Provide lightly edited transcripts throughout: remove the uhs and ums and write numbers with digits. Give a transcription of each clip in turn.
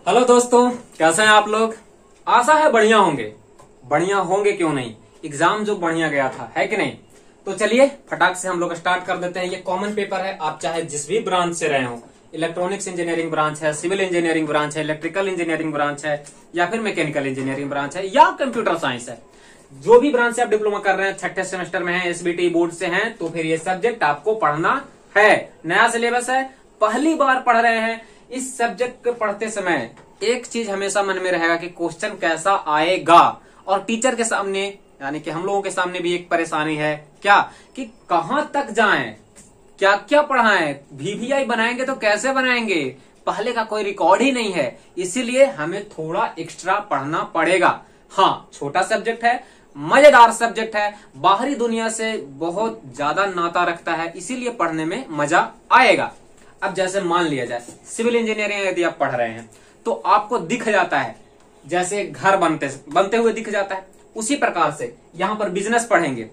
Hello दोस्तों, कैसे हैं आप लोग। आशा है बढ़िया होंगे। बढ़िया होंगे क्यों नहीं, एग्जाम जो बढ़िया गया था, है कि नहीं। तो चलिए फटाक से हम लोग स्टार्ट कर देते हैं। ये कॉमन पेपर है, आप चाहे जिस भी ब्रांच से रहे हो, इलेक्ट्रॉनिक्स इंजीनियरिंग ब्रांच है, सिविल इंजीनियरिंग ब्रांच है, इलेक्ट्रिकल इंजीनियरिंग ब्रांच है, या फिर मैकेनिकल इंजीनियरिंग ब्रांच है, या कंप्यूटर साइंस है। जो भी ब्रांच से आप डिप्लोमा कर रहे हैं, छठे सेमेस्टर में है, एसबीटी बोर्ड से हैं, तो फिर ये सब्जेक्ट आपको पढ़ना है। नया सिलेबस है, पहली बार पढ़ रहे हैं। इस सब्जेक्ट को पढ़ते समय एक चीज हमेशा मन में रहेगा कि क्वेश्चन कैसा आएगा। और टीचर के सामने यानी कि हम लोगों के सामने भी एक परेशानी है, क्या कि कहां तक जाएं, क्या क्या पढ़ाएं। वीवीआई बनाएंगे तो कैसे बनाएंगे, पहले का कोई रिकॉर्ड ही नहीं है। इसीलिए हमें थोड़ा एक्स्ट्रा पढ़ना पड़ेगा। हाँ, छोटा सब्जेक्ट है, मजेदार सब्जेक्ट है, बाहरी दुनिया से बहुत ज्यादा नाता रखता है, इसीलिए पढ़ने में मजा आएगा। अब जैसे मान लिया जाए सिविल इंजीनियरिंग यदि आप पढ़ रहे हैं तो आपको दिख जाता है, जैसे घर बनते हुए दिख जाता है, उसी प्रकार से यहां पर बिजनेस पढ़ेंगे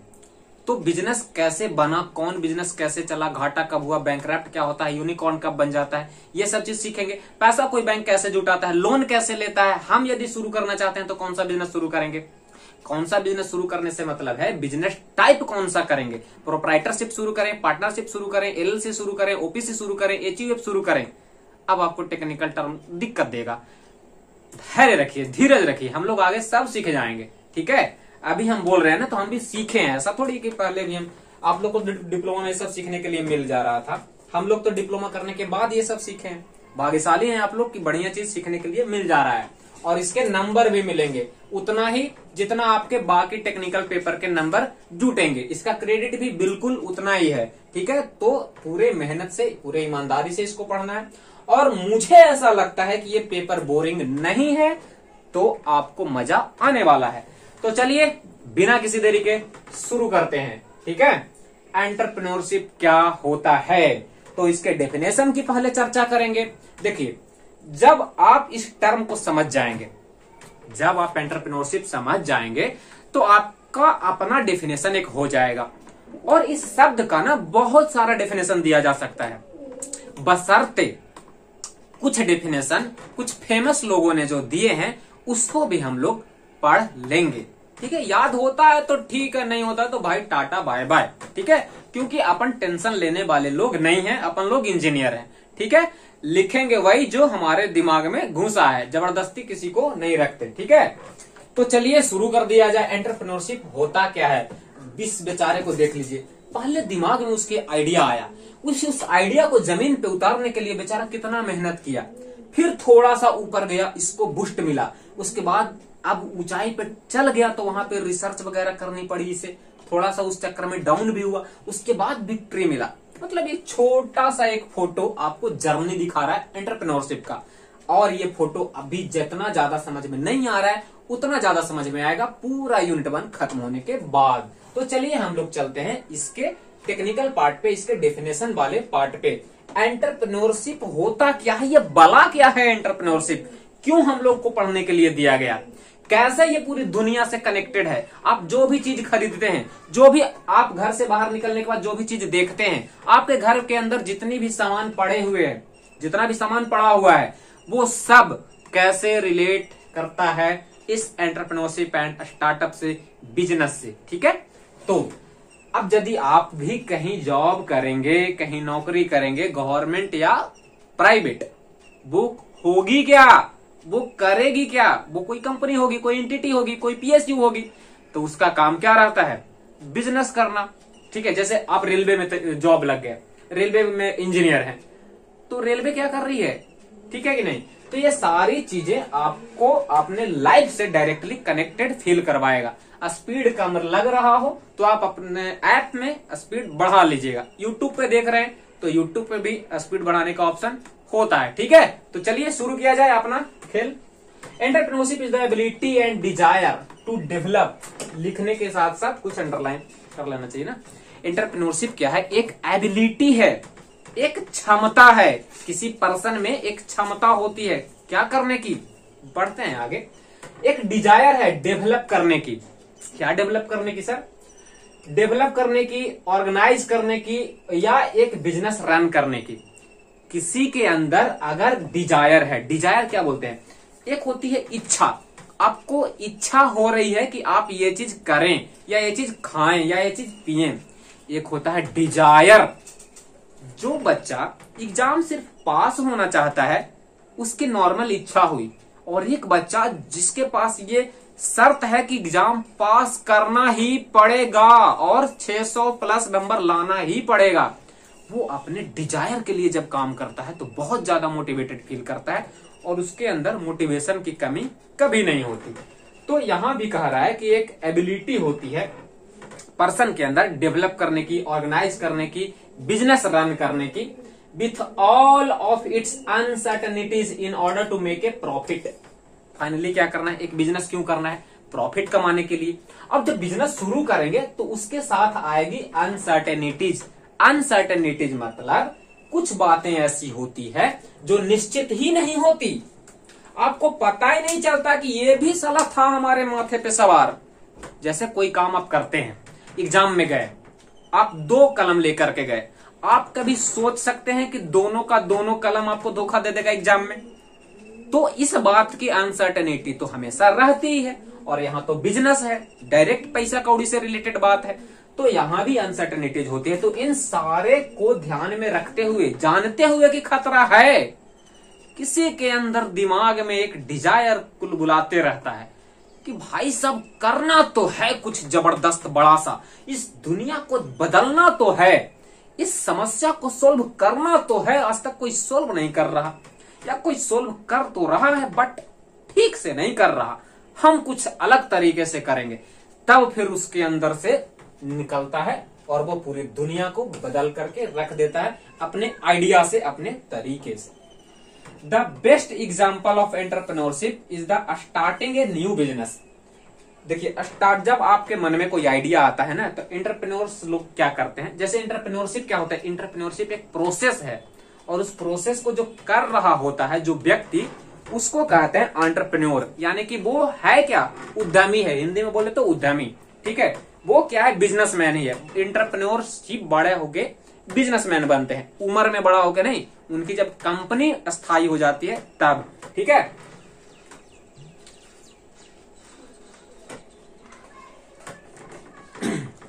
तो बिजनेस कैसे बना, कौन बिजनेस कैसे चला, घाटा कब हुआ, बैंकक्रप्ट क्या होता है, यूनिकॉर्न कब बन जाता है, ये सब चीज सीखेंगे। पैसा कोई बैंक कैसे जुटाता है, लोन कैसे लेता है, हम यदि शुरू करना चाहते हैं तो कौन सा बिजनेस शुरू करेंगे। कौन सा बिजनेस शुरू करने से मतलब है बिजनेस टाइप कौन सा करेंगे, प्रोप्राइटरशिप शुरू करें, पार्टनरशिप शुरू करें, एलएलसी शुरू करें, ओपीसी शुरू करें, एचयूएफ शुरू करें। अब आपको टेक्निकल टर्म दिक्कत देगा, धैर्य रखिए, धीरज रखिए, हम लोग आगे सब सीख जाएंगे। ठीक है, अभी हम बोल रहे हैं ना तो हम भी सीखे हैं, ऐसा थोड़ी कि पहले भी हम आप लोग को डिप्लोमा में सब सीखने के लिए मिल जा रहा था। हम लोग तो डिप्लोमा करने के बाद ये सब सीखे हैं। भाग्यशाली हैं आप लोग की बढ़िया चीज सीखने के लिए मिल जा रहा है, और इसके नंबर भी मिलेंगे उतना ही जितना आपके बाकी टेक्निकल पेपर के नंबर जुटेंगे। इसका क्रेडिट भी बिल्कुल उतना ही है। ठीक है, तो पूरे मेहनत से, पूरे ईमानदारी से इसको पढ़ना है। और मुझे ऐसा लगता है कि ये पेपर बोरिंग नहीं है, तो आपको मजा आने वाला है। तो चलिए बिना किसी देरी के शुरू करते हैं। ठीक है, एंटरप्रेन्योरशिप क्या होता है तो इसके डेफिनेशन की पहले चर्चा करेंगे। देखिए, जब आप इस टर्म को समझ जाएंगे, जब आप एंटरप्रेन्योरशिप समझ जाएंगे तो आपका अपना डेफिनेशन एक हो जाएगा। और इस शब्द का ना बहुत सारा डेफिनेशन दिया जा सकता है, बशर्ते कुछ डेफिनेशन कुछ फेमस लोगों ने जो दिए हैं उसको भी हम लोग पढ़ लेंगे। ठीक है, याद होता है तो ठीक है, नहीं होता तो भाई टाटा बाय बाय। ठीक है, क्योंकि अपन टेंशन लेने वाले लोग नहीं हैं, अपन लोग इंजीनियर हैं। ठीक है, लिखेंगे वही जो हमारे दिमाग में घुसा है, जबरदस्ती किसी को नहीं रखते। ठीक है, तो चलिए शुरू कर दिया जाए। एंटरप्रेन्योरशिप होता क्या है, इस बेचारे को देख लीजिए। पहले दिमाग में उसके आइडिया आया, उस आइडिया को जमीन पे उतारने के लिए बेचारा कितना मेहनत किया, फिर थोड़ा सा ऊपर गया, इसको बूस्ट मिला, उसके बाद अब ऊंचाई पे चल गया तो वहां पे रिसर्च वगैरह करनी पड़ी इसे, थोड़ा सा उस चक्कर में डाउन भी हुआ, उसके बाद विक्ट्री मिला। मतलब ये छोटा सा एक फोटो आपको जर्नी दिखा रहा है एंटरप्रेन्योरशिप का। और ये फोटो अभी जितना ज्यादा समझ में नहीं आ रहा है उतना ज्यादा समझ में आएगा पूरा यूनिट 1 खत्म होने के बाद। तो चलिए हम लोग चलते हैं इसके टेक्निकल पार्ट पे, इसके डेफिनेशन वाले पार्ट पे। एंटरप्रेन्योरशिप होता क्या है, ये बला क्या है एंटरप्रेन्योरशिप, क्यों हम लोग को पढ़ने के लिए दिया गया, कैसे ये पूरी दुनिया से कनेक्टेड है। आप जो भी चीज खरीदते हैं, जो भी आप घर से बाहर निकलने के बाद जो भी चीज देखते हैं, आपके घर के अंदर जितनी भी सामान पड़े हुए हैं, जितना भी सामान पड़ा हुआ है, वो सब कैसे रिलेट करता है इस एंटरप्रेन्योरशिप एंड स्टार्टअप से, बिजनेस से। ठीक है, तो अब यदि आप भी कहीं जॉब करेंगे, कहीं नौकरी करेंगे, गवर्नमेंट या प्राइवेट, वो होगी क्या, वो करेगी क्या, वो कोई कंपनी होगी, कोई एंटिटी होगी, कोई पीएसयू होगी, तो उसका काम क्या रहता है, बिजनेस करना। ठीक है, जैसे आप रेलवे में जॉब लग गए, रेलवे में इंजीनियर हैं, तो रेलवे क्या कर रही है, ठीक है कि नहीं। तो ये सारी चीजें आपको अपने लाइफ से डायरेक्टली कनेक्टेड फील करवाएगा। स्पीड कम लग रहा हो तो आप अपने ऐप में स्पीड बढ़ा लीजिएगा। यूट्यूब पे देख रहे हैं तो यूट्यूब पे भी स्पीड बढ़ाने का ऑप्शन होता है। ठीक है, तो चलिए शुरू किया जाए अपना खेल। Entrepreneurship is the ability and desire to develop, लिखने के साथ साथ कुछ अंडरलाइन कर लेना चाहिए ना। एंटरप्रेन्योरशिप क्या है, एक एबिलिटी है, एक क्षमता है, किसी पर्सन में एक क्षमता होती है क्या करने की, बढ़ते हैं आगे। एक डिजायर है डेवलप करने की, क्या डेवलप करने की सर, डेवलप करने की, ऑर्गेनाइज करने की, या एक बिजनेस रन करने की। किसी के अंदर अगर डिजायर है, डिजायर क्या बोलते हैं, एक होती है इच्छा, आपको इच्छा हो रही है कि आप ये चीज करें या ये चीज खाएं या ये चीज पिएं, एक होता है डिजायर। जो बच्चा एग्जाम सिर्फ पास होना चाहता है उसकी नॉर्मल इच्छा हुई, और एक बच्चा जिसके पास ये शर्त है कि एग्जाम पास करना ही पड़ेगा और 600 प्लस नंबर लाना ही पड़ेगा, वो अपने डिजायर के लिए जब काम करता है तो बहुत ज्यादा मोटिवेटेड फील करता है और उसके अंदर मोटिवेशन की कमी कभी नहीं होती। तो यहां भी कह रहा है कि एक एबिलिटी होती है पर्सन के अंदर डेवलप करने की, ऑर्गेनाइज करने की, बिजनेस रन करने की, with all of its uncertainties in order to make a profit. Finally क्या करना है, एक बिजनेस क्यों करना है, प्रॉफिट कमाने के लिए। अब जब बिजनेस शुरू करेंगे तो उसके साथ आएगी अनसर्टेनिटीज। अनसर्टेनिटीज मतलब कुछ बातें ऐसी होती है जो निश्चित ही नहीं होती, आपको पता ही नहीं चलता कि ये भी साला था हमारे माथे पे सवार। जैसे कोई काम आप करते हैं, एग्जाम में गए, आप 2 कलम लेकर के गए, आप कभी सोच सकते हैं कि दोनों का दोनों कलम आपको धोखा दे देगा एग्जाम में? तो इस बात की अनसर्टेनिटी तो हमेशा रहती ही है, और यहाँ तो बिजनेस है, डायरेक्ट पैसा कौड़ी से रिलेटेड बात है, तो यहाँ भी अनसर्टेनिटीज होती है। तो इन सारे को ध्यान में रखते हुए, जानते हुए कि खतरा है, किसी के अंदर दिमाग में एक डिजायर कुलबुलाते रहता है कि भाई सब करना तो है कुछ जबरदस्त बड़ा सा, इस दुनिया को बदलना तो है, इस समस्या को सोल्व करना तो है, आज तक कोई सोल्व नहीं कर रहा, या कोई सोल्व कर तो रहा है बट ठीक से नहीं कर रहा, हम कुछ अलग तरीके से करेंगे, तब फिर उसके अंदर से निकलता है और वो पूरी दुनिया को बदल करके रख देता है अपने आइडिया से, अपने तरीके से। The best example of entrepreneurship is the starting a new business. देखिए, स्टार्ट जब आपके मन में कोई आइडिया आता है ना, तो एंटरप्रेन्योर्स लोग क्या करते हैं, जैसे एंटरप्रेन्योरशिप क्या होता है, एंटरप्रेन्योरशिप एक प्रोसेस है, और उस प्रोसेस को जो कर रहा होता है जो व्यक्ति, उसको कहते हैं एंटरप्रेन्योर, यानी कि वो है क्या, उद्यमी है, हिंदी में बोले तो उद्यमी, ठीक है, वो क्या है, बिजनेसमैन ही है। एंटरप्रेन्योरशिप बड़े होके बिजनेसमैन बनते हैं, उम्र में बड़ा होके नहीं, उनकी जब कंपनी स्थायी हो जाती है तब, ठीक है।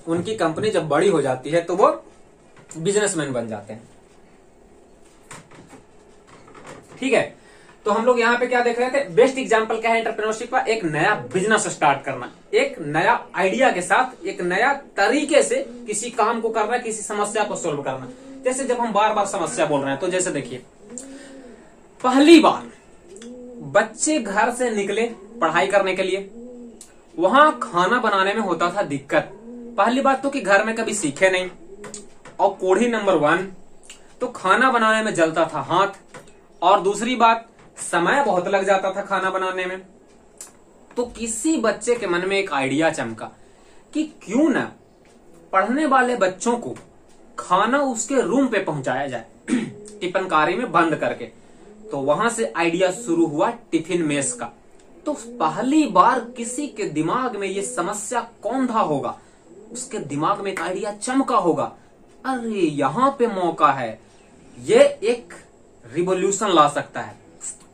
उनकी कंपनी जब बड़ी हो जाती है तो वो बिजनेसमैन बन जाते हैं, ठीक है। तो हम लोग यहाँ पे क्या देख रहे थे, बेस्ट एग्जांपल क्या है एंटरप्रेन्योरशिप का, एक नया बिजनेस स्टार्ट करना, एक नया आइडिया के साथ, एक नया तरीके से किसी काम को करना, किसी समस्या को सोल्व करना। जैसे जब हम बार बार समस्या बोल रहे हैं, तो जैसे देखिए, पहली बार बच्चे घर से निकले पढ़ाई करने के लिए, वहां खाना बनाने में होता था दिक्कत। पहली बात तो कि घर में कभी सीखे नहीं, और कोढ़ी नंबर 1 तो खाना बनाने में जलता था हाथ, और दूसरी बात समय बहुत लग जाता था खाना बनाने में। तो किसी बच्चे के मन में एक आइडिया चमका कि क्यों ना पढ़ने वाले बच्चों को खाना उसके रूम पे पहुंचाया जाए टिफिनकारी में बंद करके। तो वहां से आइडिया शुरू हुआ टिफिन मेस का। तो पहली बार किसी के दिमाग में ये समस्या कौंधा होगा, उसके दिमाग में एक आइडिया चमका होगा, अरे यहाँ पे मौका है, ये एक रिवॉल्यूशन ला सकता है,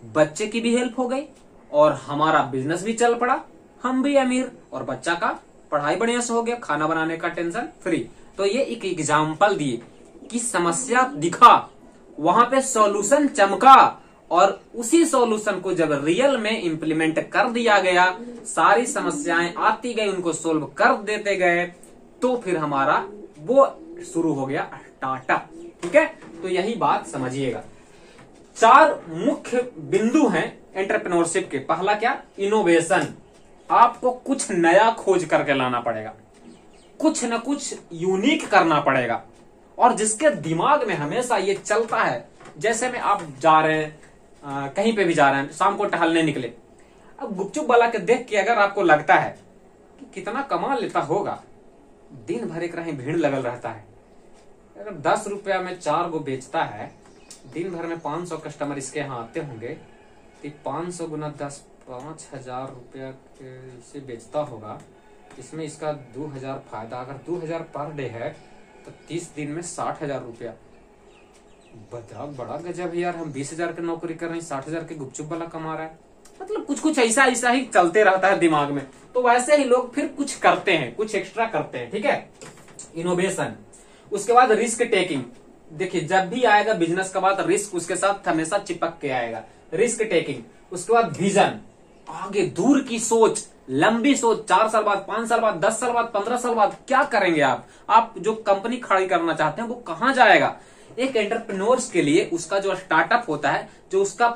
बच्चे की भी हेल्प हो गई और हमारा बिजनेस भी चल पड़ा, हम भी अमीर और बच्चा का पढ़ाई बढ़िया से हो गया, खाना बनाने का टेंशन फ्री। तो ये एक एग्जाम्पल दिए कि समस्या दिखा, वहां पे सॉल्यूशन चमका, और उसी सॉल्यूशन को जब रियल में इंप्लीमेंट कर दिया गया, सारी समस्याएं आती गई, उनको सोल्व कर देते गए, तो फिर हमारा वो शुरू हो गया स्टार्टअप, ठीक है। तो यही बात समझिएगा। 4 मुख्य बिंदु हैं एंटरप्रेन्योरशिप के। पहला क्या, इनोवेशन, आपको कुछ नया खोज करके लाना पड़ेगा, कुछ न कुछ यूनिक करना पड़ेगा, और जिसके दिमाग में हमेशा ये चलता है, जैसे में आप जा रहे हैं कहीं पे भी जा रहे हैं, शाम को टहलने निकले, अब गुपचुप वाला के देख के अगर आपको लगता है कि कितना कमा लेता होगा, दिन भर एक रही भीड़ लगल रहता है, अगर 10 रुपया में 4 गो बेचता है, दिन भर में 500 कस्टमर इसके यहाँ आते होंगे, तो 500 गुना 10 5,000 रुपया से बेचता होगा, इसमें इसका 2,000 फायदा, अगर 2,000 पर डे है तो 30 दिन में 60,000 रुपया, बता, बड़ा गजब है यार, हम 20,000 की नौकरी कर रहे हैं, 60,000 के गुपचुप वाला कमा रहा है। मतलब कुछ कुछ ऐसा ऐसा ही चलते रहता है दिमाग में। तो वैसे ही लोग फिर कुछ करते हैं, कुछ एक्स्ट्रा करते हैं, ठीक है। इनोवेशन, उसके बाद रिस्क टेकिंग। देखिए जब भी आएगा बिजनेस का बात, रिस्क उसके साथ हमेशा चिपक के आएगा। रिस्क टेकिंग, उसके बाद विजन, आगे दूर की सोच, लंबी सोच, 4 साल बाद, 5 साल बाद, 10 साल बाद, 15 साल बाद क्या करेंगे आप जो कंपनी खड़ी करना चाहते हैं वो कहां जाएगा। एक एंटरप्रेन्योर्स के लिए उसका जो स्टार्टअप होता है, जो उसका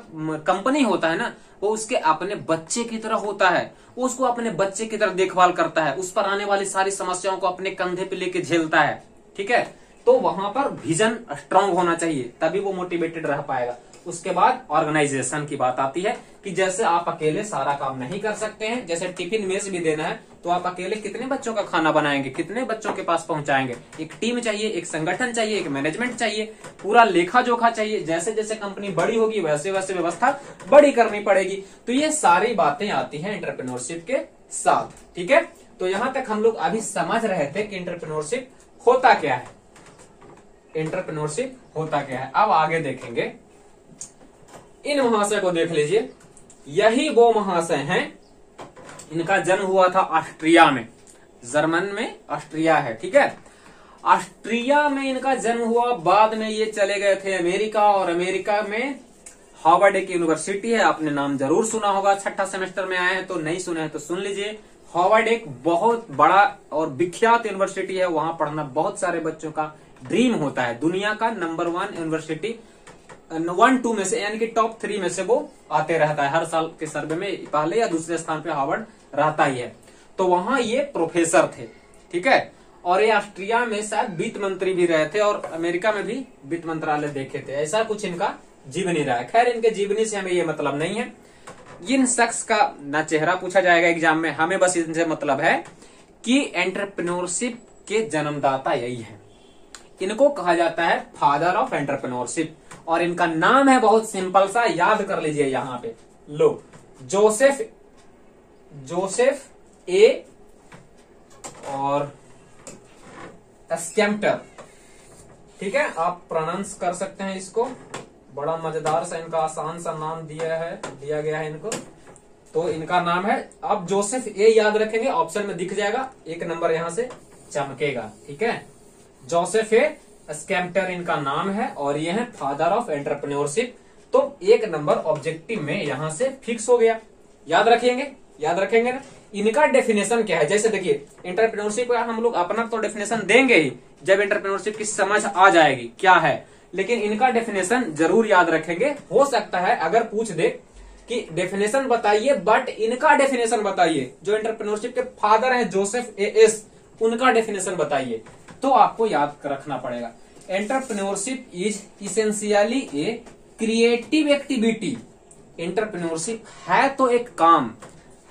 कंपनी होता है ना, वो उसके अपने बच्चे की तरह होता है। वो उसको अपने बच्चे की तरह देखभाल करता है, उस पर आने वाली सारी समस्याओं को अपने कंधे पे लेके झेलता है, ठीक है। तो वहां पर विजन स्ट्रांग होना चाहिए, तभी वो मोटिवेटेड रह पाएगा। उसके बाद ऑर्गेनाइजेशन की बात आती है कि जैसे आप अकेले सारा काम नहीं कर सकते हैं, जैसे टिफिन मेस भी देना है तो आप अकेले कितने बच्चों का खाना बनाएंगे, कितने बच्चों के पास पहुंचाएंगे। एक टीम चाहिए, एक संगठन चाहिए, एक मैनेजमेंट चाहिए, पूरा लेखा जोखा चाहिए। जैसे जैसे कंपनी बड़ी होगी वैसे वैसे व्यवस्था बड़ी करनी पड़ेगी। तो ये सारी बातें आती हैं एंटरप्रेन्योरशिप के साथ, ठीक है। तो यहां तक हम लोग अभी समझ रहे थे कि एंटरप्रेन्योरशिप होता क्या है, एंटरप्रेन्योरशिप होता क्या है। अब आगे देखेंगे, इन महाशय को देख लीजिए, यही वो महाशय हैं, इनका जन्म हुआ था ऑस्ट्रिया में, जर्मन में ऑस्ट्रिया है, ठीक है। ऑस्ट्रिया में इनका जन्म हुआ, बाद में ये चले गए थे अमेरिका, और अमेरिका में हार्वर्ड एक यूनिवर्सिटी है, आपने नाम जरूर सुना होगा, छठा सेमेस्टर में आए हैं तो, नहीं सुने हैं तो सुन लीजिए। हार्वर्ड एक बहुत बड़ा और विख्यात यूनिवर्सिटी है, वहां पढ़ना बहुत सारे बच्चों का ड्रीम होता है। दुनिया का नंबर 1 यूनिवर्सिटी 1-2 में से, यानी कि टॉप 3 में से वो आते रहता है हर साल के सर्वे में, पहले या दूसरे स्थान पे हार्वर्ड रहता ही है। तो वहां ये प्रोफेसर थे, ठीक है। और ये ऑस्ट्रिया में शायद वित्त मंत्री भी रहे थे, और अमेरिका में भी वित्त मंत्रालय देखे थे, ऐसा कुछ इनका जीवनी रहा है। खैर इनके जीवनी से हमें ये मतलब नहीं है, इन शख्स का ना चेहरा पूछा जाएगा एग्जाम में, हमें बस इनसे मतलब है कि एंटरप्रेन्योरशिप के जन्मदाता यही है। इनको कहा जाता है फादर ऑफ एंटरप्रेन्योरशिप, और इनका नाम है बहुत सिंपल सा, याद कर लीजिए यहां पे, लो, जोसेफ ए और स्कैम्प्टर, ठीक है। आप प्रोनाउंस कर सकते हैं इसको, बड़ा मजेदार सा इनका आसान सा नाम दिया गया है इनको। तो इनका नाम है, आप जोसेफ ए याद रखेंगे, ऑप्शन में दिख जाएगा, 1 नंबर यहां से चमकेगा, ठीक है। जोसेफ ए स्कैम्प्टर इनका नाम है, और ये है फादर ऑफ एंटरप्रेन्योरशिप। तो 1 नंबर ऑब्जेक्टिव में यहां से फिक्स हो गया, याद रखेंगे ना। इनका डेफिनेशन क्या है, जैसे देखिए एंटरप्रेन्योरशिप का हम लोग अपना तो डेफिनेशन देंगे ही, जब एंटरप्रेन्योरशिप की समझ आ जाएगी क्या है, लेकिन इनका डेफिनेशन जरूर याद रखेंगे। हो सकता है अगर पूछ दे कि डेफिनेशन बताइए, बट इनका डेफिनेशन बताइए, जो एंटरप्रेन्योरशिप के फादर हैं जोसेफ एस, उनका डेफिनेशन बताइए, तो आपको याद रखना पड़ेगा। Entrepreneurship is essentially a creative activity. Entrepreneurship है तो एक काम,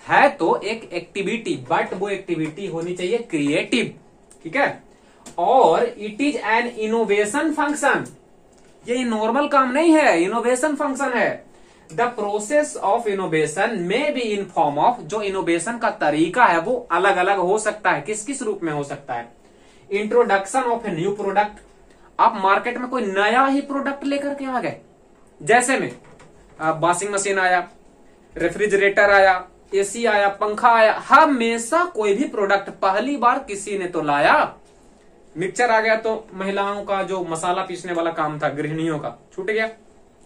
है तो एक एक्टिविटी, बट वो एक्टिविटी होनी चाहिए क्रिएटिव, ठीक है। और it is an innovation function, ये नॉर्मल काम नहीं है, इनोवेशन फंक्शन है। द प्रोसेस ऑफ इनोवेशन में बी इन फॉर्म ऑफ, जो इनोवेशन का तरीका है वो अलग अलग हो सकता है, किस किस रूप में हो सकता है। Introduction of a new product, आप मार्केट में कोई नया ही प्रोडक्ट लेकर के आ गए, जैसे में वॉशिंग मशीन आया, रेफ्रिजरेटर आया, एसी आया, पंखा आया, हमेशा कोई भी प्रोडक्ट पहली बार किसी ने तो लाया। मिक्सचर आ गया तो महिलाओं का जो मसाला पीसने वाला काम था, गृहिणियों का, छूट गया।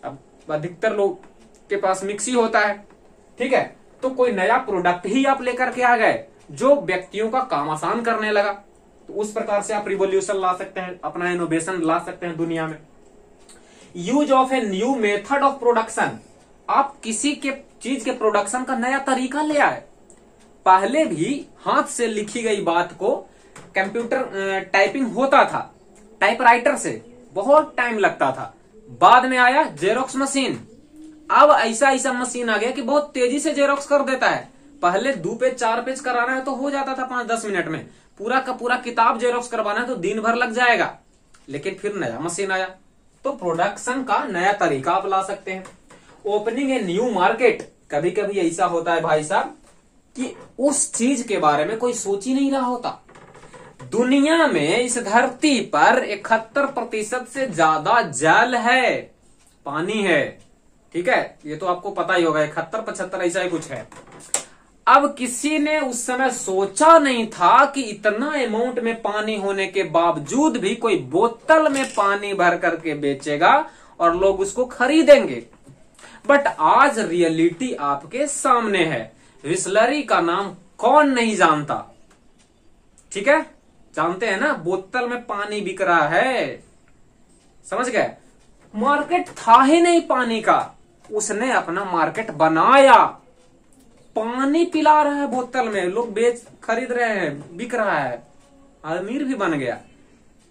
अब अधिकतर लोग के पास मिक्सी होता है, ठीक है। तो कोई नया प्रोडक्ट ही आप लेकर के आ गए जो व्यक्तियों का काम आसान करने लगा, तो उस प्रकार से आप रिवोल्यूशन ला सकते हैं, अपना इनोवेशन ला सकते हैं दुनिया में। Use of a new method of production, आप किसी के चीज के प्रोडक्शन का नया तरीका ले आए। पहले भी हाथ से लिखी गई बात को कंप्यूटर टाइपिंग होता था, टाइपराइटर से बहुत टाइम लगता था। बाद में आया जेरोक्स मशीन, अब ऐसा मशीन आ गया कि बहुत तेजी से जेरोक्स कर देता है। पहले 2 पेज 4 पेज कराना है तो हो जाता था 5-10 मिनट में, पूरा का पूरा किताब जेरोक्स करवाना है तो दिन भर लग जाएगा। लेकिन फिर नया मशीन आया, तो प्रोडक्शन का नया तरीका आप ला सकते हैं। ओपनिंग ए न्यू मार्केट, कभी कभी ऐसा होता है भाई साहब कि उस चीज के बारे में कोई सोच ही नहीं रहा होता, दुनिया में इस धरती पर 71% से ज्यादा जल है, पानी है। ठीक है, ये तो आपको पता ही होगा, 71-75 ऐसा ही कुछ है। अब किसी ने उस समय सोचा नहीं था कि इतना अमाउंट में पानी होने के बावजूद भी कोई बोतल में पानी भर करके बेचेगा और लोग उसको खरीदेंगे। बट आज रियलिटी आपके सामने है। बिसलरी का नाम कौन नहीं जानता? ठीक है, जानते हैं ना, बोतल में पानी बिक रहा है, समझ गए। मार्केट था ही नहीं पानी का, उसने अपना मार्केट बनाया। पानी पिला रहा है बोतल में, लोग खरीद रहे हैं, बिक रहा है, अमीर भी बन गया।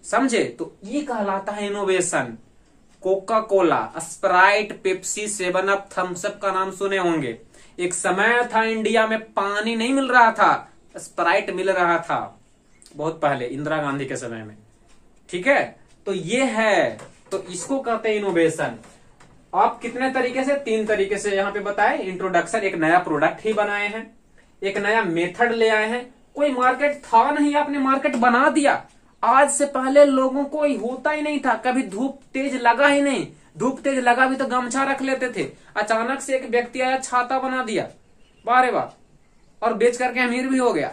समझे? तो ये कहलाता है innovation. Coca Cola, Sprite, Pepsi, 7 up, Thums Up का नाम सुने होंगे। एक समय था इंडिया में पानी नहीं मिल रहा था, स्प्राइट मिल रहा था, बहुत पहले इंदिरा गांधी के समय में। ठीक है, तो ये है, तो इसको कहते हैं इनोवेशन। आप कितने तरीके से? 3 तरीके से यहाँ पे बताए। इंट्रोडक्शन, एक नया प्रोडक्ट ही बनाए हैं, एक नया मेथड ले आए हैं। कोई मार्केट था नहीं, आपने मार्केट बना दिया। आज से पहले लोगों को होता ही नहीं था, कभी धूप तेज लगा ही नहीं। धूप तेज लगा भी तो गमछा रख लेते थे, अचानक से एक व्यक्ति आया, छाता बना दिया, वाह रे वाह, और बेच करके अमीर भी हो गया।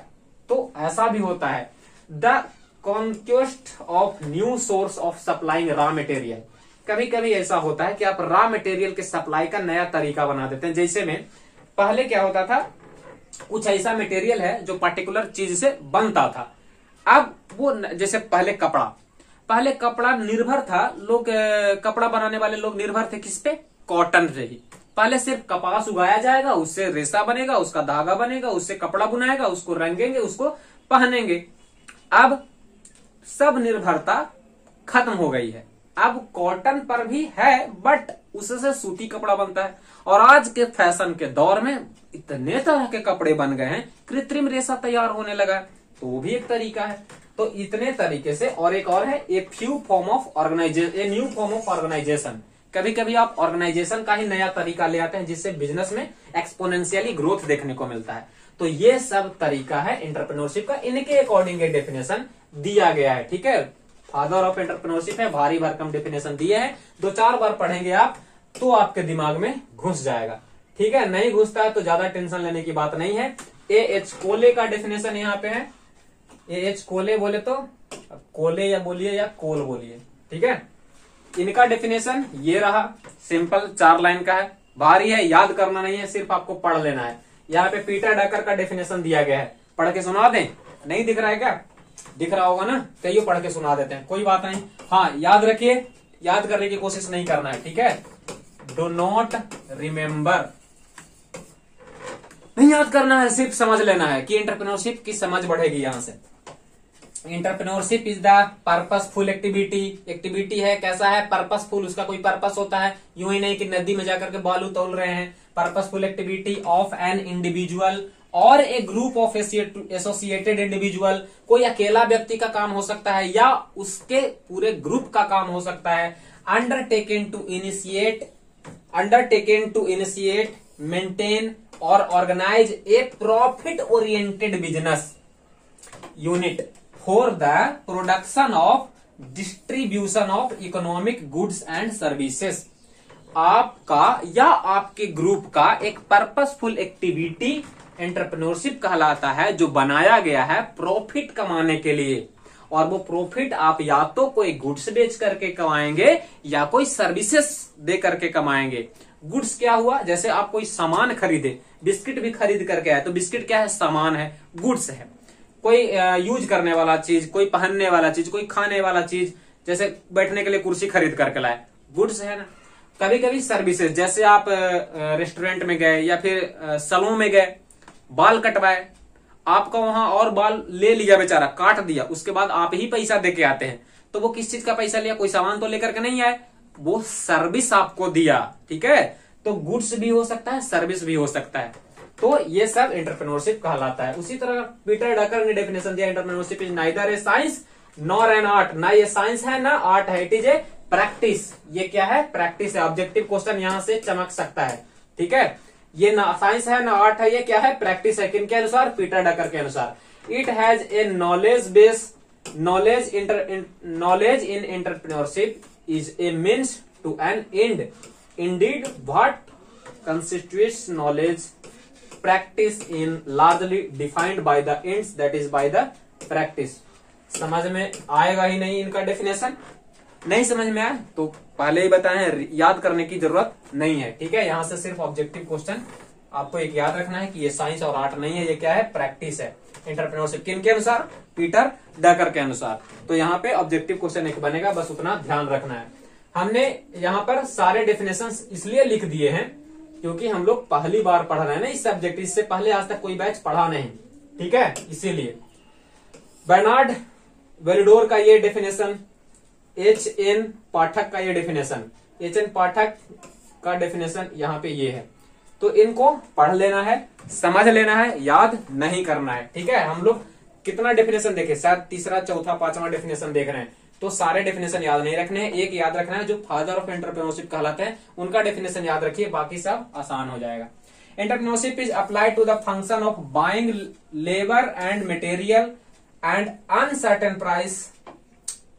तो ऐसा भी होता है। The conquest of new source of supplying raw material. कभी कभी ऐसा होता है कि आप रॉ मटेरियल के सप्लाई का नया तरीका बना देते हैं। जैसे में पहले क्या होता था, कुछ ऐसा मटेरियल है जो पर्टिकुलर चीज से बनता था। अब वो जैसे पहले कपड़ा निर्भर था, लोग कपड़ा बनाने वाले लोग निर्भर थे किस पे? कॉटन से ही। पहले सिर्फ कपास उगाया जाएगा, उससे रेशा बनेगा, उसका धागा बनेगा, उससे कपड़ा बुनाएगा, उसको रंगेंगे, उसको पहनेंगे। अब सब निर्भरता खत्म हो गई है। अब कॉटन पर भी है, बट उससे सूती कपड़ा बनता है। और आज के फैशन के दौर में इतने तरह के कपड़े बन गए हैं, कृत्रिम रेशा तैयार होने लगा है, तो वो भी एक तरीका है। तो इतने तरीके से। और एक और है, a new form of organisation. कभी कभी आप ऑर्गेनाइजेशन का ही नया तरीका ले आते हैं, जिससे बिजनेस में एक्सपोनेंशियली ग्रोथ देखने को मिलता है। तो ये सब तरीका है एंटरप्रेन्योरशिप का, इनके अकॉर्डिंग डेफिनेशन दिया गया है। ठीक है, फादर ऑफ एंटरप्रेन्योरशिप है, भारी भरकम डेफिनेशन दिए हैं। 2-4 बार पढ़ेंगे आप तो आपके दिमाग में घुस जाएगा। ठीक है, नहीं घुसता है तो ज्यादा टेंशन लेने की बात नहीं है। एच कोले का डेफिनेशन यहाँ पे है। एच कोले बोले तो कोले या बोलिए या कोल बोलिए। ठीक है, इनका डेफिनेशन ये रहा, सिंपल 4 लाइन का है, भारी है, याद करना नहीं है, सिर्फ आपको पढ़ लेना है। यहाँ पे पीटर डकर का डेफिनेशन दिया गया है, पढ़ के सुना दें? नहीं दिख रहा है क्या? दिख रहा होगा ना, कहिए पढ़ के सुना देते हैं, कोई बात नहीं। हाँ, याद रखिए, याद करने की कोशिश नहीं करना है। ठीक है, डो नॉट रिमेम्बर, नहीं याद करना है, सिर्फ समझ लेना है कि एंटरप्रेन्योरशिप की समझ बढ़ेगी यहां से। Entrepreneurship is the purposeful activity है। कैसा है? पर्पसफुल, उसका कोई पर्पस होता है, यूं ही नहीं कि नदी में जाकर के बालू तोल रहे हैं। Purposeful activity of an individual और ए ग्रुप ऑफ एसोसिएटेड इंडिविजुअल। कोई अकेला व्यक्ति का काम हो सकता है या उसके पूरे ग्रुप का काम हो सकता है। अंडरटेकन टू इनिशिएट, मेंटेन और organise a profit oriented business unit for the production of distribution of economic goods and services. आपका या आपके ग्रुप का एक पर्पसफुल एक्टिविटी एंटरप्रेन्योरशिप कहलाता है, जो बनाया गया है प्रॉफिट कमाने के लिए। और वो प्रॉफिट आप या तो कोई गुड्स बेच करके कमाएंगे या कोई सर्विसेज दे करके कमाएंगे। गुड्स क्या हुआ? जैसे आप कोई सामान खरीदे, बिस्किट भी खरीद करके आए, तो बिस्किट क्या है? सामान है, गुड्स है। कोई यूज करने वाला चीज, कोई पहनने वाला चीज, कोई खाने वाला चीज, जैसे बैठने के लिए कुर्सी खरीद करके लाए, गुड्स है ना। कभी कभी सर्विसेज, जैसे आप रेस्टोरेंट में गए या फिर सैलून में गए, बाल कटवाए, आपका वहां और बाल ले लिया बेचारा, काट दिया, उसके बाद आप ही पैसा दे के आते हैं, तो वो किस चीज का पैसा लिया? कोई सामान तो लेकर के नहीं आए, वो सर्विस आपको दिया। ठीक है, तो गुड्स भी हो सकता है, सर्विस भी हो सकता है। तो ये सब एंटरप्रेन्योरशिप कहलाता है। उसी तरह पीटर डकर ने डेफिनेशन दिया, entrepreneurship is neither A science nor an art. ना ये साइंस है ना आर्ट है, इट इज ए प्रैक्टिस। ये क्या है? प्रैक्टिस है। ऑब्जेक्टिव क्वेश्चन यहां से चमक सकता है। ठीक है, ये ना साइंस है ना आर्ट है, ये क्या है? प्रैक्टिस है। किन के अनुसार? पीटर डकर के अनुसार। It has a knowledge base knowledge in entrepreneurship is a means to an end. Indeed, what constitutes knowledge practice in largely defined by the ends, that is by the practice. समझ में आएगा ही नहीं इनका definition? नहीं समझ में आया तो पहले ही बताए हैं, याद करने की जरूरत नहीं है। ठीक है, यहाँ से सिर्फ ऑब्जेक्टिव क्वेश्चन आपको एक याद रखना है कि ये साइंस और आर्ट नहीं है, ये क्या है, प्रैक्टिस है। एंटरप्रेन्योरशिप किन के अनुसार? पीटर डकर के अनुसार। तो यहाँ पे ऑब्जेक्टिव क्वेश्चन एक बनेगा, बस उतना ध्यान रखना है। हमने यहाँ पर सारे डेफिनेशंस इसलिए लिख दिए हैं क्योंकि हम लोग पहली बार पढ़ रहे हैं ना इस सब्जेक्ट, इससे पहले आज तक कोई बैच पढ़ा नहीं। ठीक है, इसीलिए बर्नार्ड वेलिडोर का ये डेफिनेशन, एच.एन. पाठक का ये डेफिनेशन, एच.एन. पाठक का डेफिनेशन यहाँ पे ये है। तो इनको पढ़ लेना है, समझ लेना है, याद नहीं करना है। ठीक है, हम लोग कितना डेफिनेशन देखे, शायद तीसरा चौथा पांचवा डेफिनेशन देख रहे हैं, तो सारे डेफिनेशन याद नहीं रखने हैं। एक याद रखना है जो फादर ऑफ एंटरप्रेन्योरशिप कहलाते हैं, उनका डेफिनेशन याद रखिए, बाकी सब आसान हो जाएगा। Entrepreneurship is applied to the function of buying labour and material and uncertain price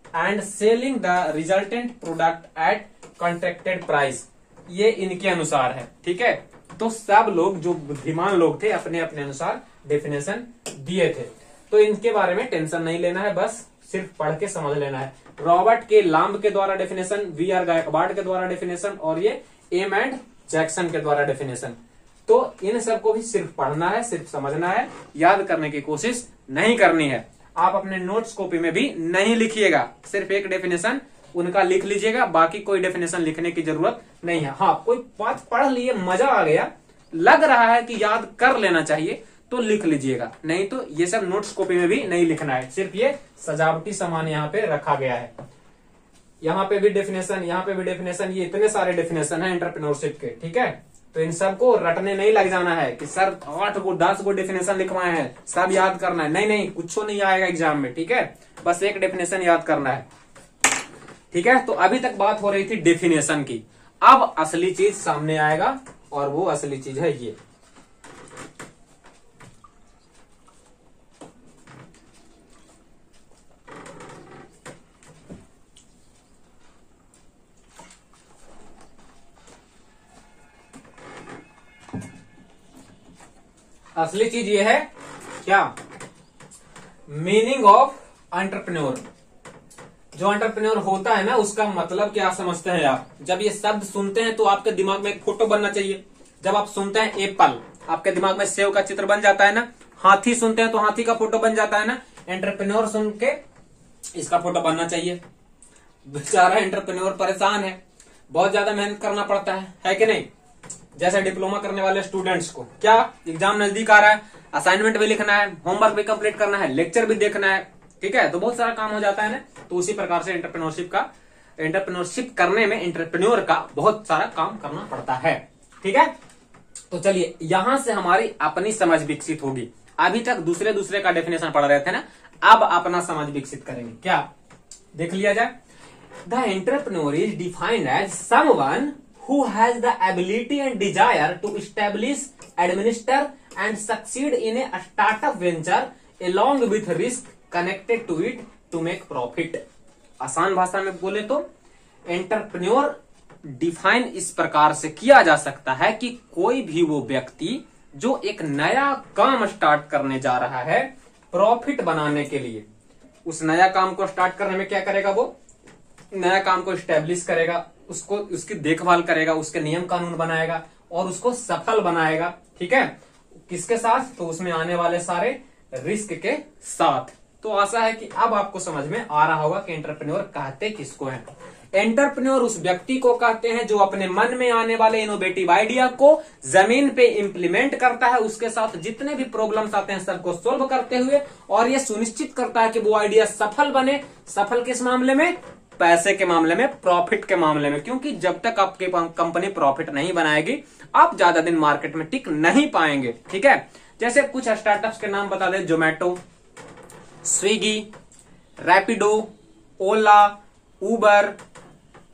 and selling the resultant product at contracted price. ये इनके अनुसार है। ठीक है, तो सब लोग जो बुद्धिमान लोग थे अपने अपने अनुसार डेफिनेशन दिए थे, तो इनके बारे में टेंशन नहीं लेना है, बस सिर्फ पढ़ के समझ लेना है। रॉबर्ट के लाम्ब के द्वारा डेफिनेशन, वी.आर. गायकवाड के द्वारा डेफिनेशन और ये एम एंड जैक्सन के द्वारा डेफिनेशन। तो इन सबको भी सिर्फ पढ़ना है, सिर्फ समझना है, याद करने की कोशिश नहीं करनी है। आप अपने नोट्स कॉपी में भी नहीं लिखिएगा, सिर्फ एक डेफिनेशन उनका लिख लीजिएगा, बाकी कोई डेफिनेशन लिखने की जरूरत नहीं है। हाँ, कोई बात पढ़ लिए, मजा आ गया, लग रहा है कि याद कर लेना चाहिए तो लिख लीजिएगा, नहीं तो ये सब नोट्स कॉपी में भी नहीं लिखना है। सिर्फ ये सजावटी सामान यहाँ पे रखा गया है। यहाँ पे भी डेफिनेशन, यहाँ पे भी डेफिनेशन, ये इतने सारे डेफिनेशन है एंटरप्रेन्योरशिप के। ठीक है, तो इन सबको रटने नहीं लग जाना है कि सर 8 को 10 को डेफिनेशन लिखवाए हैं, सब याद करना है। नहीं नहीं, कुछ नहीं आएगा एग्जाम में। ठीक है, बस एक डेफिनेशन याद करना है। ठीक है, तो अभी तक बात हो रही थी डेफिनेशन की, अब असली चीज सामने आएगा और वो असली चीज है ये। असली चीज ये है क्या? Meaning of entrepreneur. जो एंटरप्रेन्योर होता है ना, उसका मतलब क्या समझते हैं आप? जब ये शब्द सुनते हैं तो आपके दिमाग में एक फोटो बनना चाहिए। जब आप सुनते हैं एप्पल, आपके दिमाग में सेव का चित्र बन जाता है ना। हाथी सुनते हैं तो हाथी का फोटो बन जाता है ना। एंटरप्रेन्योर सुन के इसका फोटो बनना चाहिए। बेचारा एंटरप्रेन्योर परेशान है, बहुत ज्यादा मेहनत करना पड़ता है कि नहीं? जैसे डिप्लोमा करने वाले स्टूडेंट्स को क्या, एग्जाम नजदीक आ रहा है, असाइनमेंट भी लिखना है, होमवर्क भी कंप्लीट करना है, लेक्चर भी देखना है। ठीक है, तो बहुत सारा काम हो जाता है ना। तो उसी प्रकार से एंटरप्रेन्योरशिप करने में एंटरप्रेन्योर का बहुत सारा काम करना पड़ता है। ठीक है, तो चलिए यहां से हमारी अपनी समझ विकसित होगी। अभी तक दूसरे का डेफिनेशन पढ़ रहे थे ना, अब अपना समझ विकसित करेंगे। क्या देख लिया जाए? The entrepreneur is defined as someone who has the ability and desire to establish, administer and succeed in a startup venture along with risk connected to it to make profit। आसान भाषा में बोले तो एंटरप्रेन्योर डिफाइन इस प्रकार से किया जा सकता है कि कोई भी वो व्यक्ति जो एक नया काम स्टार्ट करने जा रहा है प्रॉफिट बनाने के लिए, उस नया काम को स्टार्ट करने में क्या करेगा? वो नया काम को स्टैब्लिश करेगा, उसको उसकी देखभाल करेगा, उसके नियम कानून बनाएगा और उसको सफल बनाएगा। ठीक है, किसके साथ? तो उसमें आने वाले सारे रिस्क के साथ। तो आशा है कि अब आपको समझ में आ रहा होगा कि एंटरप्रेन्योर कहते किसको है। एंटरप्रेन्योर उस व्यक्ति को कहते हैं जो अपने मन में आने वाले इनोवेटिव आइडिया को जमीन पे इंप्लीमेंट करता है, उसके साथ जितने भी प्रॉब्लम्स आते हैं सबको सोल्व करते हुए, और ये सुनिश्चित करता है कि वो आइडिया सफल बने। सफल किस मामले में? पैसे के मामले में, प्रॉफिट के मामले में। क्योंकि जब तक आपकी कंपनी प्रॉफिट नहीं बनाएगी आप ज्यादा दिन मार्केट में टिक नहीं पाएंगे। ठीक है, जैसे कुछ स्टार्टअप्स के नाम बता दें, जोमेटो, स्विगी, रैपिडो, ओला, उबर,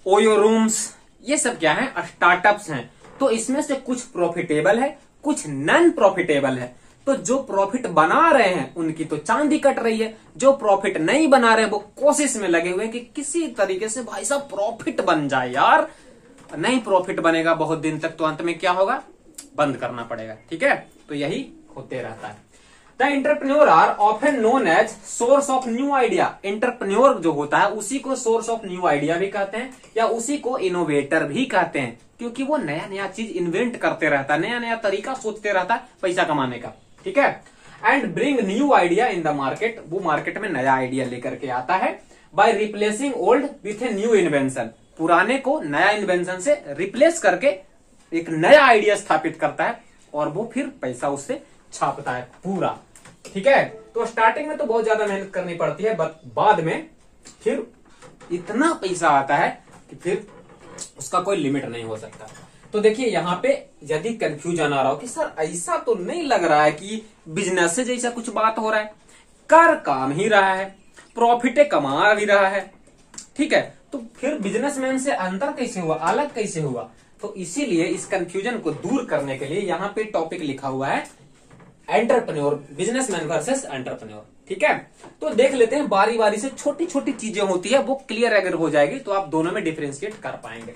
ओयो रूम्स, ये सब क्या है? स्टार्टअप्स हैं। तो इसमें से कुछ प्रॉफिटेबल है, कुछ नॉन प्रॉफिटेबल है। तो जो प्रॉफिट बना रहे हैं उनकी तो चांदी कट रही है, जो प्रॉफिट नहीं बना रहे वो कोशिश में लगे हुए हैं कि किसी तरीके से भाई साहब प्रॉफिट बन जाए यार। नहीं प्रॉफिट बनेगा बहुत दिन तक तो अंत में क्या होगा, बंद करना पड़ेगा। ठीक है, तो यही होते रहता है। The entrepreneur are often known as source of new idea. Entrepreneur जो होता है उसी को सोर्स ऑफ न्यू आइडिया भी कहते हैं या उसी को इनोवेटर भी कहते हैं, क्योंकि वो नया नया चीज इन्वेंट करते रहता है, नया नया तरीका सोचते रहता है पैसा कमाने का। ठीक है, and bring new idea in the market. वो मार्केट में नया आइडिया लेकर के आता है by replacing old with a new invention. पुराने को नया इन्वेंशन से रिप्लेस करके एक नया आइडिया स्थापित करता है और वो फिर पैसा उससे छापता है पूरा। ठीक है, तो स्टार्टिंग में तो बहुत ज्यादा मेहनत करनी पड़ती है, बाद में फिर इतना पैसा आता है कि फिर उसका कोई लिमिट नहीं हो सकता। तो देखिए यहाँ पे यदि कंफ्यूजन आ रहा हो कि सर ऐसा तो नहीं लग रहा है कि बिजनेस से जैसा कुछ बात हो रहा है, कर काम ही रहा है, प्रॉफिट कमा भी रहा है, ठीक है, तो फिर बिजनेसमैन से अंतर कैसे हुआ, अलग कैसे हुआ? तो इसीलिए इस कंफ्यूजन को दूर करने के लिए यहाँ पे टॉपिक लिखा हुआ है एंटरप्रेन्योर, बिजनेसमैन वर्सेस एंटरप्रेन्योर। ठीक है, तो देख लेते हैं बारी बारी से, छोटी छोटी चीजें होती है वो क्लियर अगर हो जाएगी तो आप दोनों में डिफरेंशिएट कर पाएंगे।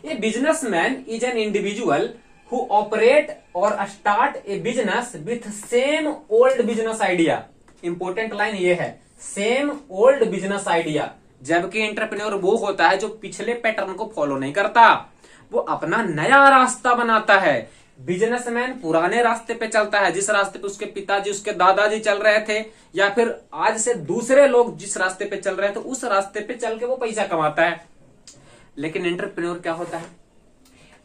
A businessman is an individual who operate और start a business with same old business idea. Important line ये है, सेम ओल्ड बिजनेस आइडिया। जबकि एंटरप्रेन्योर वो होता है जो पिछले पैटर्न को फॉलो नहीं करता, वो अपना नया रास्ता बनाता है। बिजनेसमैन पुराने रास्ते पे चलता है, जिस रास्ते पे उसके पिताजी उसके दादाजी चल रहे थे, या फिर आज से दूसरे लोग जिस रास्ते पे चल रहे हैं तो उस रास्ते पे चल के वो पैसा कमाता है। लेकिन एंटरप्रेन्योर क्या होता है?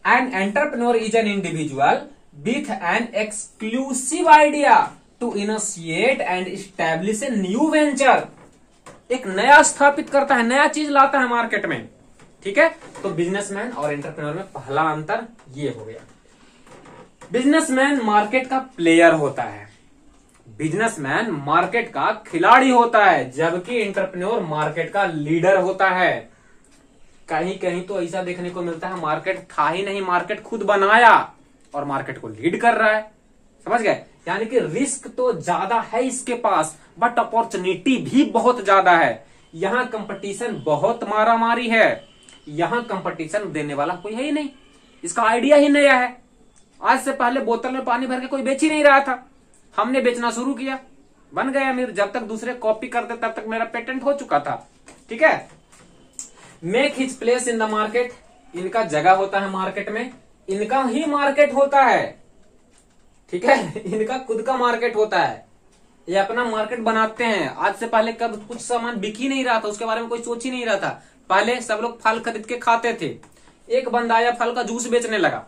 An entrepreneur is an individual with an exclusive idea to initiate and establish a new venture. एक नया स्थापित करता है, नया चीज लाता है मार्केट में। ठीक है, तो बिजनेसमैन और एंटरप्रेन्योर में पहला अंतर ये हो गया। बिजनेसमैन मार्केट का प्लेयर होता है, बिजनेसमैन मार्केट का खिलाड़ी होता है, जबकि एंटरप्रेन्योर मार्केट का लीडर होता है। कहीं कहीं तो ऐसा देखने को मिलता है मार्केट था ही नहीं, मार्केट खुद बनाया और मार्केट को लीड कर रहा है। समझ गए? यानी कि रिस्क तो ज्यादा है इसके पास, बट अपॉर्चुनिटी भी बहुत ज्यादा है। यहां कंपटीशन बहुत मारामारी है, यहां कंपटीशन देने वाला कोई है ही नहीं, इसका आइडिया ही नया है। आज से पहले बोतल में पानी भर के कोई बेच ही नहीं रहा था, हमने बेचना शुरू किया, बन गया अमीर। जब तक दूसरे कॉपी करते तब तक मेरा पेटेंट हो चुका था। ठीक है, make his place in the market, इनका जगह होता है मार्केट में, इनका ही मार्केट होता है। ठीक है, इनका खुद का मार्केट होता है, ये अपना मार्केट बनाते हैं। आज से पहले कब कुछ सामान बिक ही नहीं रहा था, उसके बारे में कोई सोच ही नहीं रहा था। पहले सब लोग फल खरीद के खाते थे, एक बंदा आया फल का जूस बेचने लगा,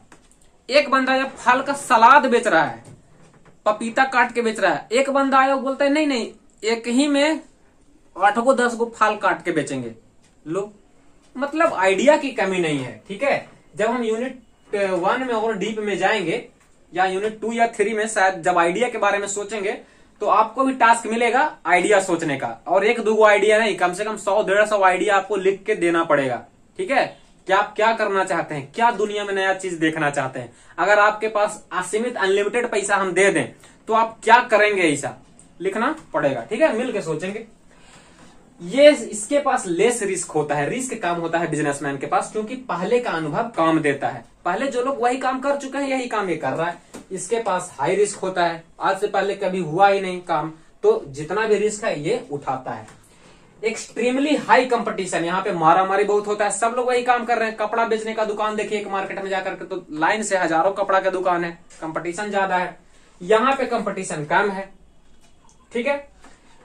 एक बंदा आया फल का सलाद बेच रहा है, पपीता काट के बेच रहा है, एक बंदा आया वो बोलता है नहीं नहीं एक ही में 8 को 10 को फल काट के बेचेंगे। लो, मतलब आइडिया की कमी नहीं है। ठीक है, जब हम यूनिट 1 में और डीप में जाएंगे या यूनिट 2 या 3 में शायद जब आइडिया के बारे में सोचेंगे तो आपको भी टास्क मिलेगा आइडिया सोचने का, और 1-2 आइडिया नहीं, कम से कम 100-150 आइडिया आपको लिख के देना पड़ेगा। ठीक है, कि आप क्या करना चाहते हैं, क्या दुनिया में नया चीज देखना चाहते हैं। अगर आपके पास असीमित अनलिमिटेड पैसा हम दे दें तो आप क्या करेंगे, ऐसा लिखना पड़ेगा। ठीक है, मिल के सोचेंगे। ये इसके पास लेस रिस्क होता है, रिस्क कम होता है बिजनेसमैन के पास, क्योंकि पहले का अनुभव काम देता है। पहले जो लोग वही काम कर चुके हैं यही काम ये कर रहा है। इसके पास हाई रिस्क होता है, आज से पहले कभी हुआ ही नहीं काम, तो जितना भी रिस्क है ये उठाता है। एक्सट्रीमली हाई कंपटीशन, यहाँ पे मारा मारी बहुत होता है, सब लोग वही काम कर रहे हैं। कपड़ा बेचने का दुकान देखिए एक मार्केट में जाकर के, तो लाइन से हजारों कपड़ा की दुकान है, कंपटीशन ज्यादा है। यहाँ पे कंपटीशन कम है। ठीक है,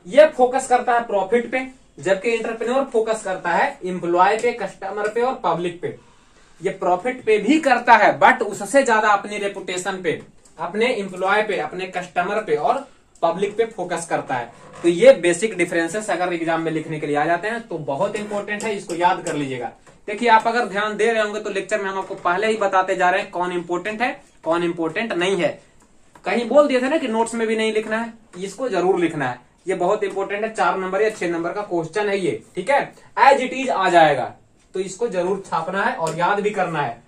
ये फोकस करता है प्रॉफिट पे, जबकि एंटरप्रेन्योर फोकस करता है एम्प्लॉय पे, कस्टमर पे और पब्लिक पे। ये प्रॉफिट पे भी करता है बट उससे ज्यादा अपनी रेपुटेशन पे, अपने एम्प्लॉय पे, अपने कस्टमर पे और पब्लिक पे फोकस करता है। तो ये बेसिक डिफरेंसेस अगर एग्जाम में लिखने के लिए आ जाते हैं तो बहुत इंपॉर्टेंट है, इसको याद कर लीजिएगा। देखिए, आप अगर ध्यान दे रहे होंगे तो लेक्चर में हम आपको पहले ही बताते जा रहे हैं कौन इंपॉर्टेंट है कौन इंपॉर्टेंट नहीं है। कहीं बोल दिए थे ना कि नोट्स में भी नहीं लिखना है, इसको जरूर लिखना है, ये बहुत इंपॉर्टेंट है। 4 नंबर या 6 नंबर का क्वेश्चन है ये। ठीक है, एज इट इज आ जाएगा, तो इसको जरूर छापना है और याद भी करना है।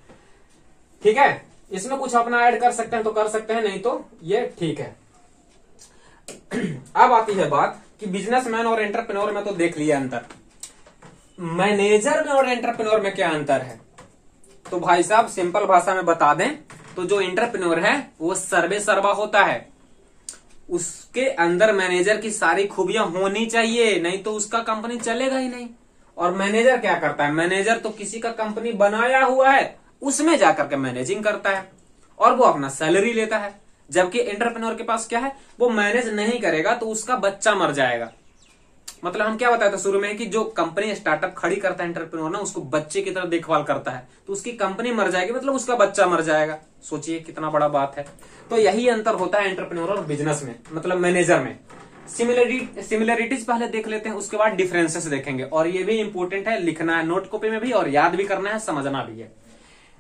ठीक है, इसमें कुछ अपना ऐड कर सकते हैं तो कर सकते हैं, नहीं तो ये ठीक है। अब आती है बात कि बिजनेसमैन और एंटरप्रेन्योर में तो देख लिया अंतर, मैनेजर में और एंटरप्रेन्योर में क्या अंतर है। तो भाई साहब सिंपल भाषा में बता दें तो जो एंटरप्रेन्योर है वो सर्वे सर्वा होता है, उसके अंदर मैनेजर की सारी खूबियां होनी चाहिए, नहीं तो उसका कंपनी चलेगा ही नहीं। और मैनेजर क्या करता है, मैनेजर तो किसी का कंपनी बनाया हुआ है उसमें जाकर के मैनेजिंग करता है और वो अपना सैलरी लेता है। जबकि एंटरप्रेन्योर के पास क्या है, वो मैनेज नहीं करेगा तो उसका बच्चा मर जाएगा। मतलब हम क्या बताए थे शुरू में कि जो कंपनी स्टार्टअप खड़ी करता है एंटरप्रेन्योर ना, उसको बच्चे की तरह देखभाल करता है, तो उसकी कंपनी मर जाएगी मतलब उसका बच्चा मर जाएगा। सोचिए कितना बड़ा बात है। तो यही अंतर होता है एंटरप्रेन्योर और बिजनेस में, मतलब मैनेजर में। सिमिलरिटीज पहले देख लेते हैं, उसके बाद डिफरेंसेस देखेंगे, और ये भी इंपॉर्टेंट है, लिखना है नोट कॉपी में भी और याद भी करना है, समझना भी है।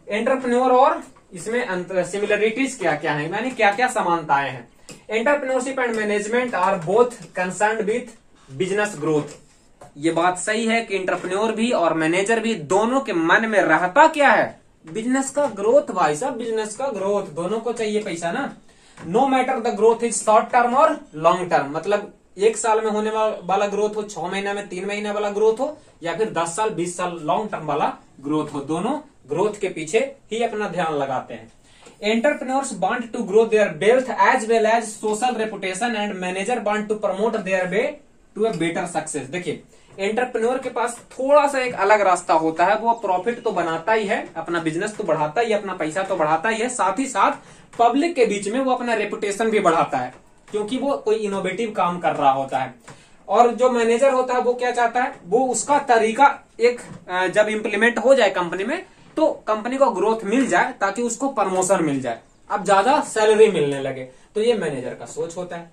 एंटरप्रेन्योर और इसमें सिमिलरिटीज क्या क्या है, यानी क्या क्या समानताएं हैं। Entrepreneurship and management are both concerned with business growth. ये बात सही है कि एंटरप्रेन्योर भी और मैनेजर भी दोनों के मन में रहता क्या है, बिजनेस का ग्रोथ। भाई साहब बिजनेस का ग्रोथ, दोनों को चाहिए पैसा ना। No matter the growth is short term और लॉन्ग टर्म, मतलब 1 साल में होने वाला ग्रोथ हो, 6 महीने में 3 महीने वाला ग्रोथ हो, या फिर 10 साल 20 साल लॉन्ग टर्म वाला ग्रोथ हो, दोनों ग्रोथ के पीछे ही अपना ध्यान लगाते हैं। Entrepreneurs want to grow their wealth as well as social reputation and manager want to promote their way to a better success। देखिए एंटरप्रेन्योर के पास थोड़ा सा एक अलग रास्ता होता है, वो प्रॉफिट तो बनाता ही है, अपना बिजनेस तो बढ़ाता ही है, अपना पैसा तो बढ़ाता ही है, साथ ही साथ पब्लिक के बीच में वो अपना रेपुटेशन भी बढ़ाता है, क्योंकि वो कोई इनोवेटिव काम कर रहा होता है। और जो मैनेजर होता है वो क्या चाहता है, वो उसका तरीका एक जब इम्प्लीमेंट हो जाए कंपनी में तो कंपनी को ग्रोथ मिल जाए ताकि उसको प्रमोशन मिल जाए, अब ज्यादा सैलरी मिलने लगे। तो ये मैनेजर का सोच होता है।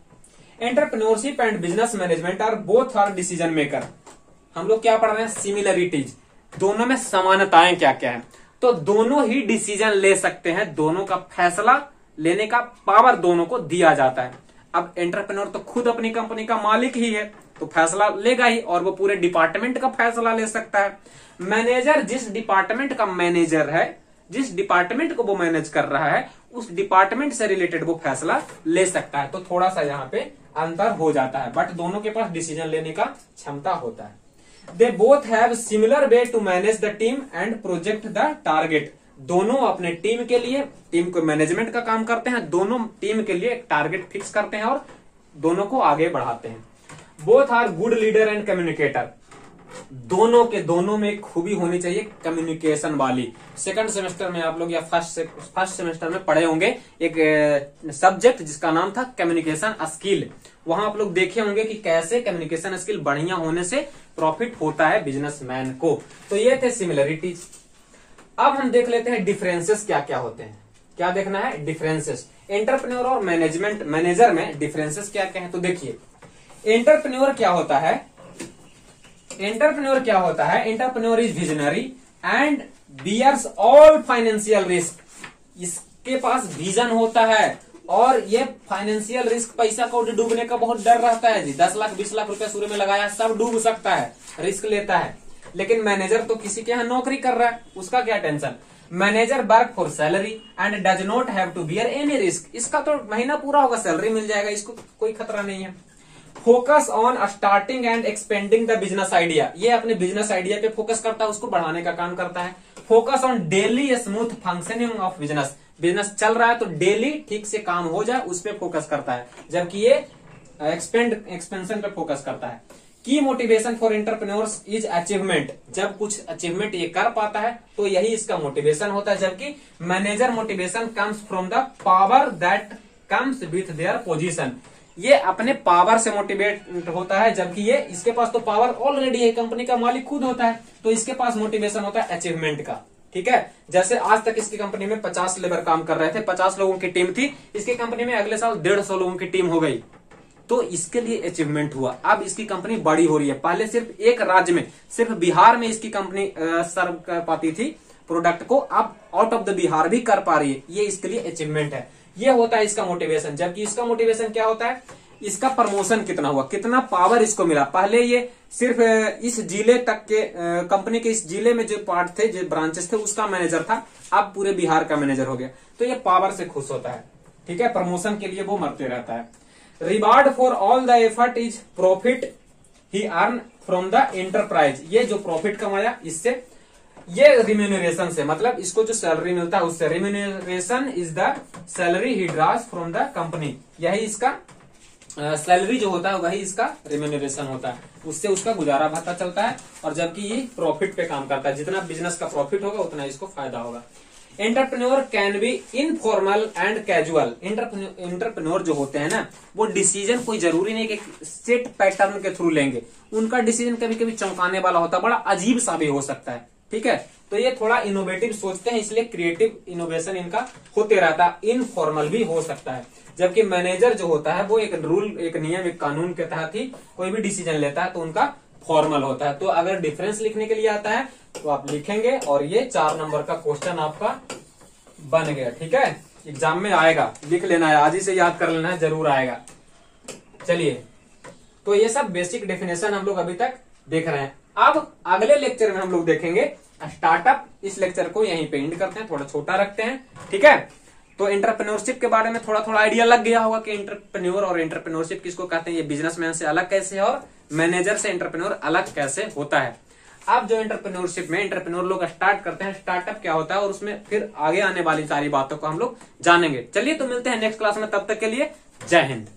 Entrepreneurship and business management are both are decision maker. हम लोग क्या पढ़ रहे हैं, सिमिलरिटीज, दोनों में समानताएं क्या क्या है। तो दोनों ही डिसीजन ले सकते हैं, दोनों का फैसला लेने का पावर दोनों को दिया जाता है। अब एंटरप्रेन्योर तो खुद अपनी कंपनी का मालिक ही है तो फैसला लेगा ही, और वो पूरे डिपार्टमेंट का फैसला ले सकता है। मैनेजर जिस डिपार्टमेंट का मैनेजर है, जिस डिपार्टमेंट को वो मैनेज कर रहा है, उस डिपार्टमेंट से रिलेटेड वो फैसला ले सकता है। तो थोड़ा सा यहाँ पे अंतर हो जाता है, बट दोनों के पास डिसीजन लेने का क्षमता होता है। They both have similar way to manage the team and project the target. दोनों अपने टीम के लिए, टीम को मैनेजमेंट का काम करते हैं, दोनों टीम के लिए एक टारगेट फिक्स करते हैं और दोनों को आगे बढ़ाते हैं। Both are good leader and communicator. दोनों में खूबी होनी चाहिए कम्युनिकेशन वाली। सेकंड सेमेस्टर में आप लोग या फर्स्ट सेमेस्टर में पढ़े होंगे एक सब्जेक्ट जिसका नाम था कम्युनिकेशन स्किल। वहां आप लोग देखे होंगे कि कैसे कम्युनिकेशन स्किल बढ़िया होने से प्रॉफिट होता है बिजनेसमैन को। तो ये थे सिमिलरिटीज। अब हम देख लेते हैं डिफरेंसेस क्या क्या होते हैं। क्या देखना है, डिफरेंसेस। एंटरप्रेन्योर और मैनेजर में डिफरेंसेस क्या क्या है। तो देखिए एंटरप्रेन्योर क्या होता है, entrepreneur is visionary and bears all financial risk. इसके पास विजन होता है और ये फाइनेंशियल रिस्क, पैसा को डूबने का बहुत डर रहता है जी। 10 लाख 20 लाख रुपए शुरू में लगाया, सब डूब सकता है, रिस्क लेता है। लेकिन मैनेजर तो किसी के यहाँ नौकरी कर रहा है, उसका क्या tension. Manager work for salary and does not have to bear any risk. इसका तो महीना पूरा होगा, सैलरी मिल जाएगा, इसको कोई खतरा नहीं है। Focus on starting and expanding the business idea. ये अपने बिजनेस आइडिया पे फोकस करता है, उसको बढ़ाने का काम करता है। Focus on daily smooth functioning of business. Business चल रहा है तो डेली ठीक से काम हो जाए उस पर फोकस करता है, जबकि ये एक्सपेंशन पे फोकस करता है। की motivation for entrepreneurs is achievement. जब कुछ अचीवमेंट ये कर पाता है तो यही इसका मोटिवेशन होता है, जबकि manager motivation comes from the power that comes with their position. ये अपने पावर से मोटिवेट होता है, जबकि ये इसके पास तो पावर ऑलरेडी है, कंपनी का मालिक खुद होता है, तो इसके पास मोटिवेशन होता है अचीवमेंट का। ठीक है, जैसे आज तक इसकी कंपनी में 50 लेबर काम कर रहे थे, 50 लोगों की टीम थी, इसकी कंपनी में अगले साल 150 लोगों की टीम हो गई, तो इसके लिए अचीवमेंट हुआ। अब इसकी कंपनी बड़ी हो रही है। पहले सिर्फ एक राज्य में, सिर्फ बिहार में इसकी कंपनी सर्व कर पाती थी प्रोडक्ट को, अब आउट ऑफ द बिहार भी कर पा रही है। ये इसके लिए अचीवमेंट है, ये होता है इसका मोटिवेशन। जबकि इसका मोटिवेशन क्या होता है, इसका प्रमोशन कितना हुआ, कितना पावर इसको मिला। पहले ये सिर्फ इस जिले तक के कंपनी के इस जिले में जो पार्ट थे, जो ब्रांचेस थे, उसका मैनेजर था, अब पूरे बिहार का मैनेजर हो गया, तो ये पावर से खुश होता है। ठीक है, प्रमोशन के लिए वो मरते रहता है। Reward for all the effort is profit he earn from the enterprise. ये जो प्रॉफिट कमाया इससे, ये रिम्यूनरेशन से, मतलब इसको जो सैलरी मिलता है उससे। Remuneration is the salary he draws from the company. यही इसका सैलरी जो होता है वही इसका रिम्यूनरेशन होता है, उससे उसका गुजारा भत्ता चलता है। और जबकि ये प्रॉफिट पे काम करता है, जितना बिजनेस का प्रॉफिट होगा उतना इसको फायदा होगा। Entrepreneur can be informal and casual. Entrepreneur जो होते हैं ना, वो डिसीजन कोई जरूरी नहीं कि सेट पैटर्न के थ्रू लेंगे। उनका डिसीजन कभी कभी चौंकाने वाला होता है, बड़ा अजीब सा भी हो सकता है। ठीक है, तो ये थोड़ा इनोवेटिव सोचते हैं, इसलिए क्रिएटिव इनोवेशन इनका होते रहता है। इनफॉर्मल भी हो सकता है। जबकि मैनेजर जो होता है वो एक रूल, एक नियम, एक कानून के तहत ही कोई भी डिसीजन लेता है, तो उनका फॉर्मल होता है। तो अगर डिफरेंस लिखने के लिए आता है तो आप लिखेंगे, और ये 4 नंबर का क्वेश्चन आपका बन गया। ठीक है, एग्जाम में आएगा, लिख लेना है, आज ही से याद कर लेना है, जरूर आएगा। चलिए, तो ये सब बेसिक डेफिनेशन हम लोग अभी तक देख रहे हैं। अब अगले लेक्चर में हम लोग देखेंगे स्टार्टअप। इस लेक्चर को यहीं पे एंड करते हैं, थोड़ा छोटा रखते हैं। ठीक है, तो एंटरप्रेन्योरशिप के बारे में थोड़ा थोड़ा आइडिया लग गया होगा कि एंटरप्रेन्योर और एंटरप्रेन्योरशिप किसको कहते हैं, ये बिजनेसमैन से अलग कैसे है और मैनेजर से एंटरप्रेन्योर अलग कैसे होता है। अब जो एंटरप्रेन्योरशिप में एंटरप्रेन्योर लोग स्टार्ट करते हैं, स्टार्टअप क्या होता है, और उसमें फिर आगे आने वाली सारी बातों को हम लोग जानेंगे। चलिए, तो मिलते हैं नेक्स्ट क्लास में, तब तक के लिए जय हिंद।